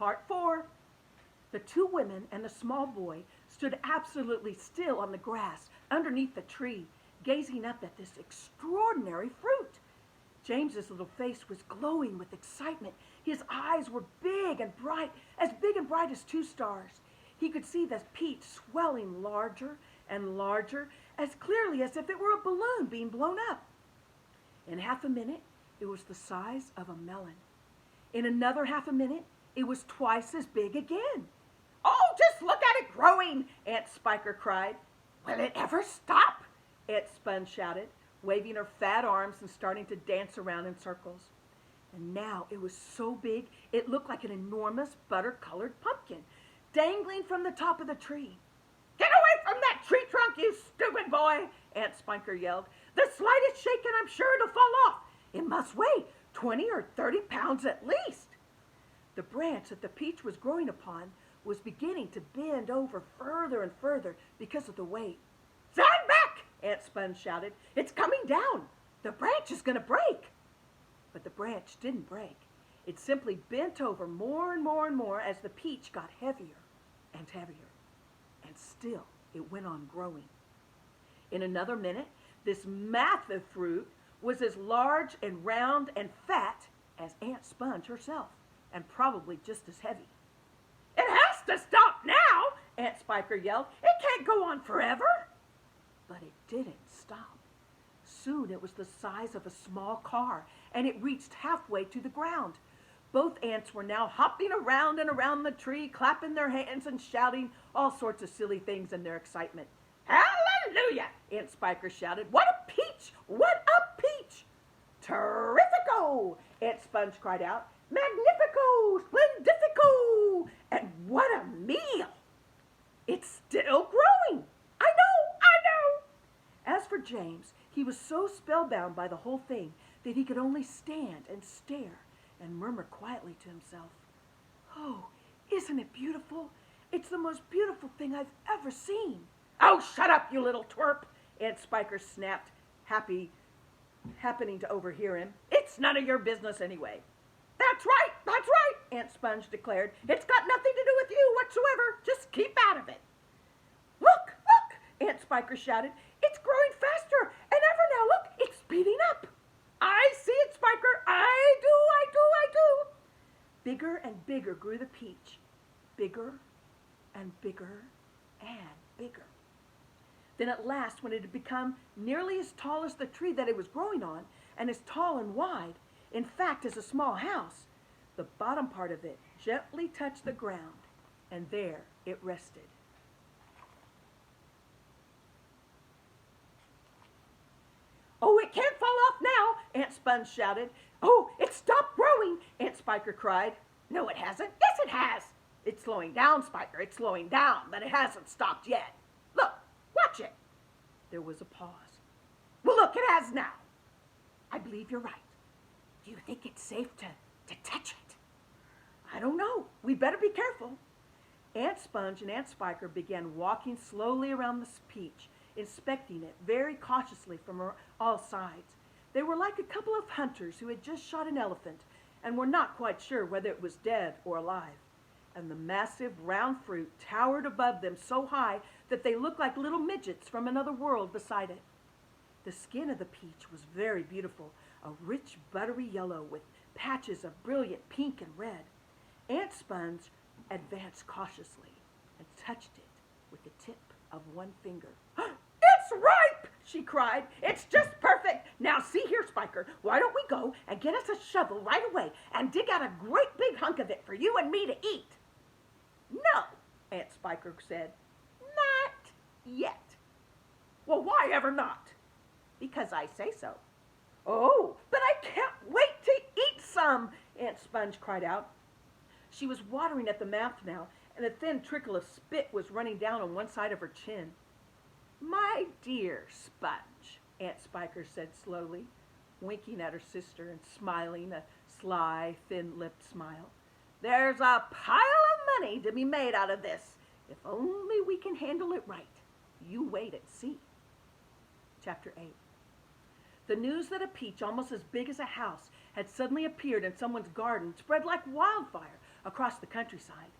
Part 4. The two women and the small boy stood absolutely still on the grass underneath the tree, gazing up at this extraordinary fruit. James's little face was glowing with excitement. His eyes were big and bright as 2 stars. He could see the peach swelling larger and larger, as clearly as if it were a balloon being blown up. In half a minute, it was the size of a melon. In another half a minute, it was twice as big again. "Oh, just look at it growing!" Aunt Spiker cried. "Will it ever stop?" Aunt Sponge shouted, waving her fat arms and starting to dance around in circles. And now it was so big it looked like an enormous butter-colored pumpkin dangling from the top of the tree. "Get away from that tree trunk, you stupid boy!" Aunt Spiker yelled. "The slightest shake and I'm sure it'll fall off. It must weigh 20 or 30 pounds at least." The branch that the peach was growing upon was beginning to bend over further and further because of the weight. "Stand back!" Aunt Sponge shouted. "It's coming down. The branch is going to break." But the branch didn't break. It simply bent over more and more and more as the peach got heavier and heavier. And still it went on growing. In another minute, this massive fruit was as large and round and fat as Aunt Sponge herself, and probably just as heavy. "It has to stop now!" Aunt Spiker yelled. "It can't go on forever." But it didn't stop. Soon it was the size of a small car, and it reached halfway to the ground. Both aunts were now hopping around and around the tree, clapping their hands and shouting all sorts of silly things in their excitement. "Hallelujah!" Aunt Spiker shouted. "What a peach! What a peach!" "Terrifico!" Aunt Sponge cried out. "Magnifico! Splendifico! And what a meal!" "It's still growing! I know! As for James, he was so spellbound by the whole thing that he could only stand and stare and murmur quietly to himself, "Oh, isn't it beautiful? It's the most beautiful thing I've ever seen." "Oh, shut up, you little twerp!" Aunt Spiker snapped, happening to overhear him. "It's none of your business anyway." That's right, Aunt Sponge declared. "It's got nothing to do with you whatsoever. Just keep out of it." Look, Aunt Spiker shouted. "It's growing faster and ever now. Look, it's speeding up." "I see it, Spiker. I do. Bigger and bigger grew the peach. Bigger and bigger and bigger. Then at last, when it had become nearly as tall as the tree that it was growing on, and as tall and wide, in fact, as a small house, the bottom part of it gently touched the ground, and there it rested. "Oh, it can't fall off now," Aunt Sponge shouted. "Oh, it stopped growing," Aunt Spiker cried. "No, it hasn't." "Yes, it has. It's slowing down, Spiker. It's slowing down, but it hasn't stopped yet. Look, watch it." There was a pause. "Well, look, it has now." "I believe you're right. Do you think it's safe to touch it?" "I don't know. We better be careful." Aunt Sponge and Aunt Spiker began walking slowly around the peach, inspecting it very cautiously from all sides. They were like a couple of hunters who had just shot an elephant and were not quite sure whether it was dead or alive. And the massive round fruit towered above them so high that they looked like little midgets from another world beside it. The skin of the peach was very beautiful, a rich buttery yellow with patches of brilliant pink and red. Aunt Sponge advanced cautiously and touched it with the tip of one finger. "It's ripe!" she cried. "It's just perfect. Now see here, Spiker, why don't we go and get us a shovel right away and dig out a great big hunk of it for you and me to eat?" "No," Aunt Spiker said. "Not yet." "Well, why ever not?" "Because I say so." "Oh, but I can't wait to eat some," Aunt Sponge cried out. She was watering at the mouth now, and a thin trickle of spit was running down on one side of her chin. "My dear Sponge," Aunt Spiker said slowly, winking at her sister and smiling a sly, thin-lipped smile, "there's a pile of money to be made out of this, if only we can handle it right. You wait and see." Chapter 8. The news that a peach almost as big as a house had suddenly appeared in someone's garden spread like wildfire across the countryside.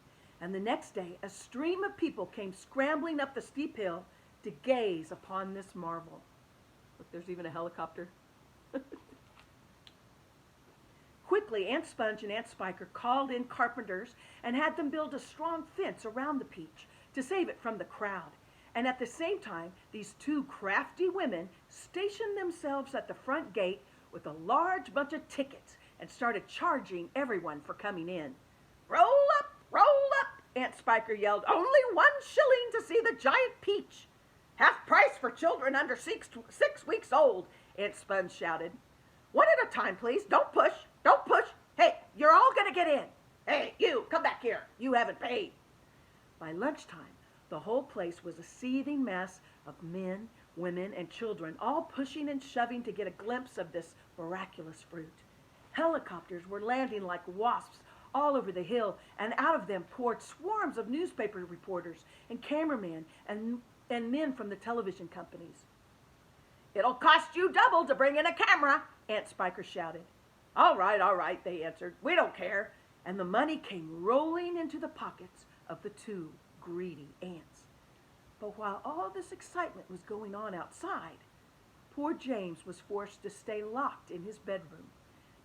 And the next day, a stream of people came scrambling up the steep hill to gaze upon this marvel. Look, there's even a helicopter. Quickly, Aunt Sponge and Aunt Spiker called in carpenters and had them build a strong fence around the peach to save it from the crowd. And at the same time, these two crafty women stationed themselves at the front gate with a large bunch of tickets and started charging everyone for coming in. "Roll up, roll up," Aunt Spiker yelled. "Only 1 shilling to see the giant peach." "Half price for children under 6 weeks old," Aunt Sponge shouted. "One at a time, please. Don't push. Don't push. Hey, you're all going to get in. Hey, you, come back here. You haven't paid." By lunchtime, the whole place was a seething mess of men, women, and children, all pushing and shoving to get a glimpse of this miraculous fruit. Helicopters were landing like wasps all over the hill, and out of them poured swarms of newspaper reporters and cameramen and men from the television companies. "It'll cost you double to bring in a camera," Aunt Spiker shouted. All right, they answered. "We don't care." And the money came rolling into the pockets of the two greedy ants. But while all this excitement was going on outside, poor James was forced to stay locked in his bedroom,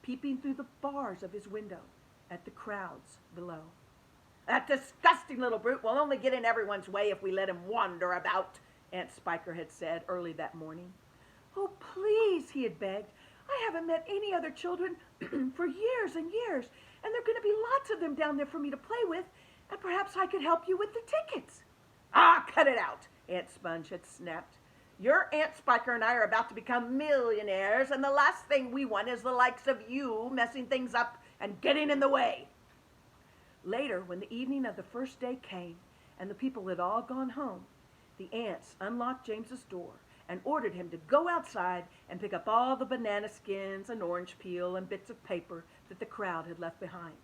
peeping through the bars of his window at the crowds below. "That disgusting little brute will only get in everyone's way if we let him wander about," Aunt Spiker had said early that morning. "Oh, please," he had begged. "I haven't met any other children for years and years, and there are going to be lots of them down there for me to play with, and perhaps I could help you with the tickets." "Ah, cut it out," Aunt Sponge had snapped. "Your Aunt Spiker and I are about to become millionaires, and the last thing we want is the likes of you messing things up and getting in the way." Later, when the evening of the first day came and the people had all gone home, the ants unlocked James's door and ordered him to go outside and pick up all the banana skins and orange peel and bits of paper that the crowd had left behind.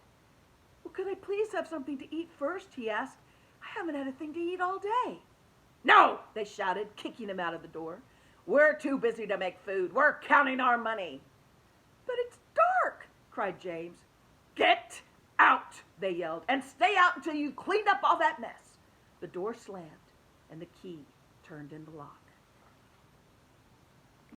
"Well, could I please have something to eat first?" he asked. "I haven't had a thing to eat all day." "No," they shouted, kicking him out of the door. "We're too busy to make food. We're counting our money." "But it's dark," cried James. "Get out," they yelled, "and stay out until you've cleaned up all that mess." The door slammed and the key turned in the lock.